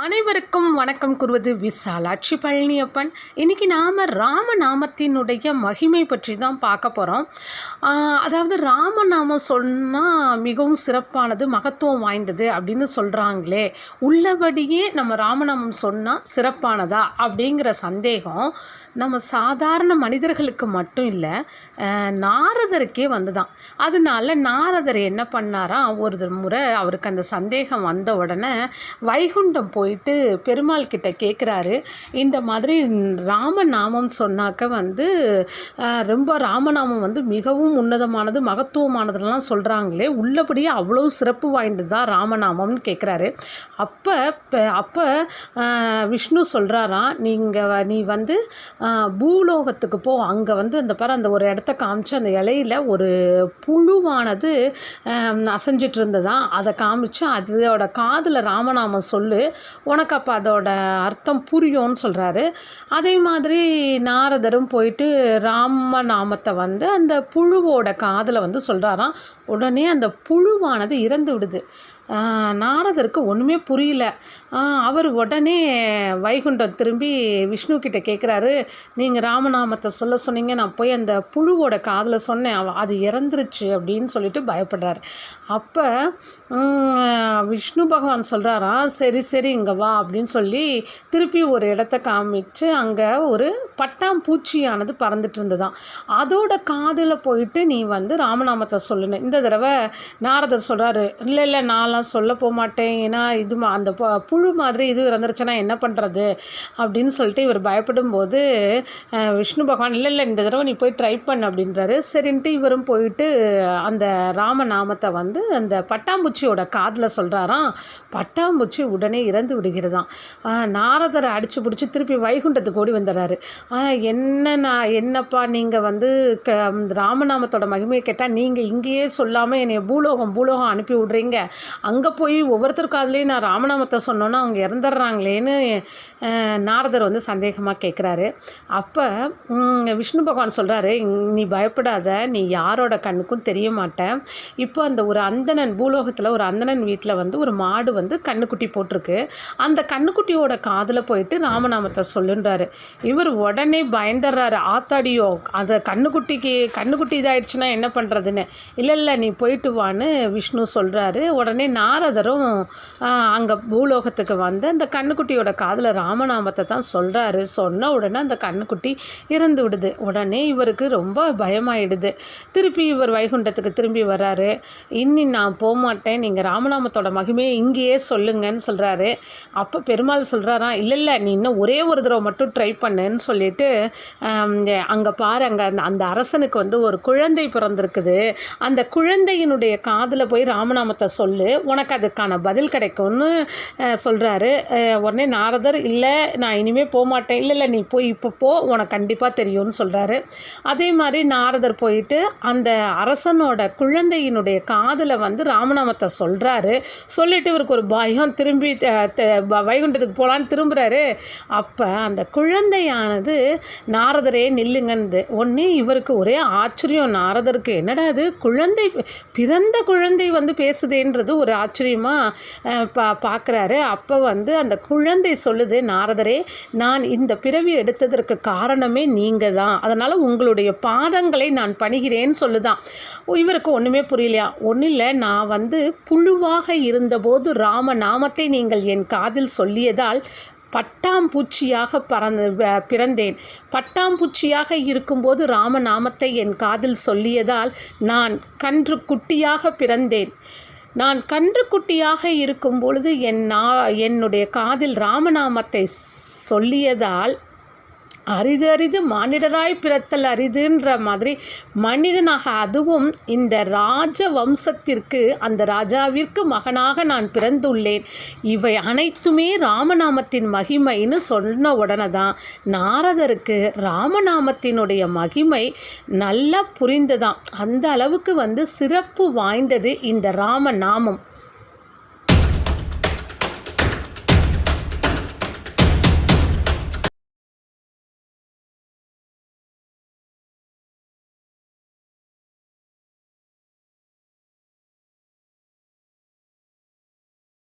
அனைவருக்கும் வணக்கம் கூறுவது விசாலாட்சி பழனியப்பன். இன்றைக்கி நாம் ராமநாமத்தினுடைய மகிமை பற்றி தான் பார்க்க போகிறோம். அதாவது ராமநாமம் சொன்னால் மிகவும் சிறப்பானது, மகத்துவம் வாய்ந்தது அப்படின்னு சொல்கிறாங்களே, உள்ளபடியே நம்ம ராமநாமம் சொன்னால் சிறப்பானதா அப்படிங்கிற சந்தேகம் நம்ம சாதாரண மனிதர்களுக்கு மட்டும் இல்லை, நாரதருக்கே வந்துதான். அதனால நாரதர் என்ன பண்ணாராம், ஒரு முறை அவருக்கு அந்த சந்தேகம் வந்த உடனே வைகுண்டம் போயிட்டு பெருமாள் கிட்ட கேட்குறாரு. இந்த மாதிரி ராமநாமம் சொன்னாக்க ரொம்ப ராமநாமம் மிகவும் உன்னதமானது, மகத்துவமானதுலாம் சொல்கிறாங்களே, உள்ளபடியே அவ்வளோ சிறப்பு வாய்ந்தது தான் ராமநாமம்னு கேட்குறாரு. அப்போ விஷ்ணு சொல்கிறாராம், நீ பூலோகத்துக்கு போ, அங்கே அந்த ஒரு இடத்த காமிச்சு அந்த இலையில் ஒரு புழுவானது அசைஞ்சிட்டு இருந்ததான், அதை காமிச்சு அதோட காதில் ராமநாமம் சொல்லு, உனக்கு அப்போ அதோட அர்த்தம் புரியும்னு சொல்கிறாரு. அதே மாதிரி நாரதரும் போயிட்டு ராமநாமத்தை அந்த புழுவோட காதில் சொல்கிறாராம். உடனே அந்த புழுவானது இறந்து விடுது. நாரதருக்கு ஒன்றுமே புரியல. அவர் உடனே வைகுண்டம் திரும்பி விஷ்ணு கிட்ட கேட்குறாரு, நீங்கள் ராமநாமத்தை சொல்ல சொன்னீங்க, நான் போய் அந்த புழுவோட காதில் சொன்னேன், அது இறந்துருச்சு அப்படின்னு சொல்லிட்டு பயப்படுறாரு. அப்போ விஷ்ணு பகவான் சொல்கிறாராம், சரி இங்கே வா அப்படின்னு சொல்லி திருப்பி ஒரு இடத்த காமிச்சு அங்கே ஒரு பட்டாம்பூச்சியானது பறந்துட்டு இருந்ததான். அதோட காதில் போயிட்டு நீ ராமநாமத்தை சொல்லுன்னு. இந்த தடவை நாரதர் சொல்கிறாரு, இல்லை நான்லாம் சொல்ல போக மாட்டேன், ஏன்னா இது அந்த புழு மாதிரி இது இறந்துருச்சுன்னா என்ன பண்ணுறது அப்படின்னு சொல்லிட்டு இவர் பயப்படும் போது விஷ்ணு பகவான் இல்லை இந்த தடவை நீ போய் ட்ரை பண்ணு அப்படின்றாரு. சரின்ட்டு இவரும் போயிட்டு அந்த ராமநாமத்தை அந்த பட்டாம்பூச்சியோட காதில் சொல்கிறாராம். பட்டாம்பூச்சி உடனே இறந்து விடுகிறதாம். நாரதரை அடித்து பிடிச்சி திருப்பி வைகுண்டத்துக்கு ஓடி வந்துடுறாரு. என்னப்பா நீங்கள் ராமநாமத்தோட மகிமையை கேட்டால் நீங்கள் இங்கேயே சொல்லாமல் என்னை பூலோகம் அனுப்பி விட்றீங்க, அங்கே போய் ஒவ்வொருத்தர் காதுலேயும் நான் ராமநாமத்தை சொன்னோன்னா அவங்க இறந்துடுறாங்களேன்னு நாரதர் சந்தேகமாக கேட்குறாரு. அப்போ விஷ்ணு பகவான் சொல்கிறாரு, நீ பயப்படாத, நீ யாரோட கண்ணுக்கும் தெரிய மாட்டேன். இப்போ ஒரு அந்தணன் பூலோகத்தில் ஒரு அந்தணன் வீட்டில் ஒரு மாடு கண்ணுக்குட்டி போட்டிருக்கு. அந்த கண்ணுக்குட்டியோட காதில் போயிட்டு ராமநாமத்தை சொல்லுன்றாரு. இவர் உடனே பயந்துடுறாரு, ஆத்தாடியோ அதை கண்ணுக்குட்டி இதாகிடுச்சுன்னா என்ன பண்ணுறதுன்னு. இல்லை நீ போயிட்டு வான்னு விஷ்ணு சொல்கிறாரு. உடனே நாரதரும் அங்கே பூலோகத்துக்கு அந்த கண்ணுக்குட்டியோட காதில் ராமநாமத்தை தான் சொல்கிறாரு. சொன்ன உடனே அந்த கண்ணுக்குட்டி இறந்து விடுது. உடனே இவருக்கு ரொம்ப பயமாயிடுது. திருப்பி இவர் வைகுண்டத்துக்கு திரும்பி வர்றாரு. இன்னி நான் போக மாட்டேன், நீங்கள் ராமநாமத்தோட மகிமையை இங்கேயே சொல்லுங்கன்னு சொல்கிறாரு. அப்போ பெருமாள் சொல்கிறாராம், இல்லை நீ இன்னும் ஒரே ஒரு தடவை மட்டும் ட்ரை பண்ணுன்னு சொல்லிட்டு அங்கே பாரு, அங்கே அந்த அரசனுக்கு ஒரு குழந்தை பிறந்திருக்குது, அந்த குழந்தையினுடைய காதில் போய் ராமநாமத்தை சொல்லு, உனக்கு அதுக்கான பதில் கிடைக்கும்னு சொல்கிறாரு. உடனே நாரதர், இல்லை நான் இனிமேல் போக மாட்டேன், இல்லை நீ போய் இப்போ போ, உனக்கு கண்டிப்பாக தெரியும்னு சொல்கிறாரு. அதே மாதிரி நாரதர் போயிட்டு அந்த அரசனோட குழந்தையினுடைய காதில் ராமநாமத்தை சொல்கிறாரு. சொல்லிட்டு இவருக்கு ஒரு பயம், திரும்பி வைகுண்டத்துக்கு போகலான்னு திரும்புகிறாரு. அப்போ அந்த குழந்தையானது நாரதரே நில்லுங்கன்னு. ஒன்று இவருக்கு ஒரே ஆச்சரியம், நாரதருக்கு என்னடா அது பிறந்த குழந்தை பேசுதேன்றது ஒரு ஆச்சரியமாக பார்க்குறாரு. அப்போ அந்த குழந்தை சொல்லுது, நாரதரே நான் இந்த பிறவி எடுத்ததற்கு காரணமே நீங்கள் தான், அதனால் உங்களுடைய பாதங்களை நான் பணிகிறேன்னு சொல்லுதான். இவருக்கு ஒன்றுமே புரியலையா. ஒன்றும் இல்லை, நான் புழுவாக இருந்தபோது ராமநாமத்தை நீங்கள் என் காதில் சொல்லியதால் பட்டாம்பூச்சியாக பிறந்தேன். பட்டாம்பூச்சியாக இருக்கும்போது ராமநாமத்தை என் காதில் சொல்லியதால் நான் கன்றுக்குட்டியாக பிறந்தேன். நான் கன்றுக்குட்டியாக இருக்கும் பொழுது என்னுடைய காதில் ராமநாமத்தை சொல்லியதால் அரிது மானிடராய் பிறத்தல் அரிதுன்ற மாதிரி மனிதனாக, அதுவும் இந்த ராஜ வம்சத்திற்கு, அந்த ராஜாவிற்கு மகனாக நான் பிறந்துள்ளேன். இவை அனைத்துமே ராமநாமத்தின் மகிமைன்னு சொன்ன உடனே தான் நாரதருக்கு ராமநாமத்தினுடைய மகிமை நல்லா புரிந்ததாம். அந்த அளவுக்கு சிறப்பு வாய்ந்தது இந்த ராமநாமம்.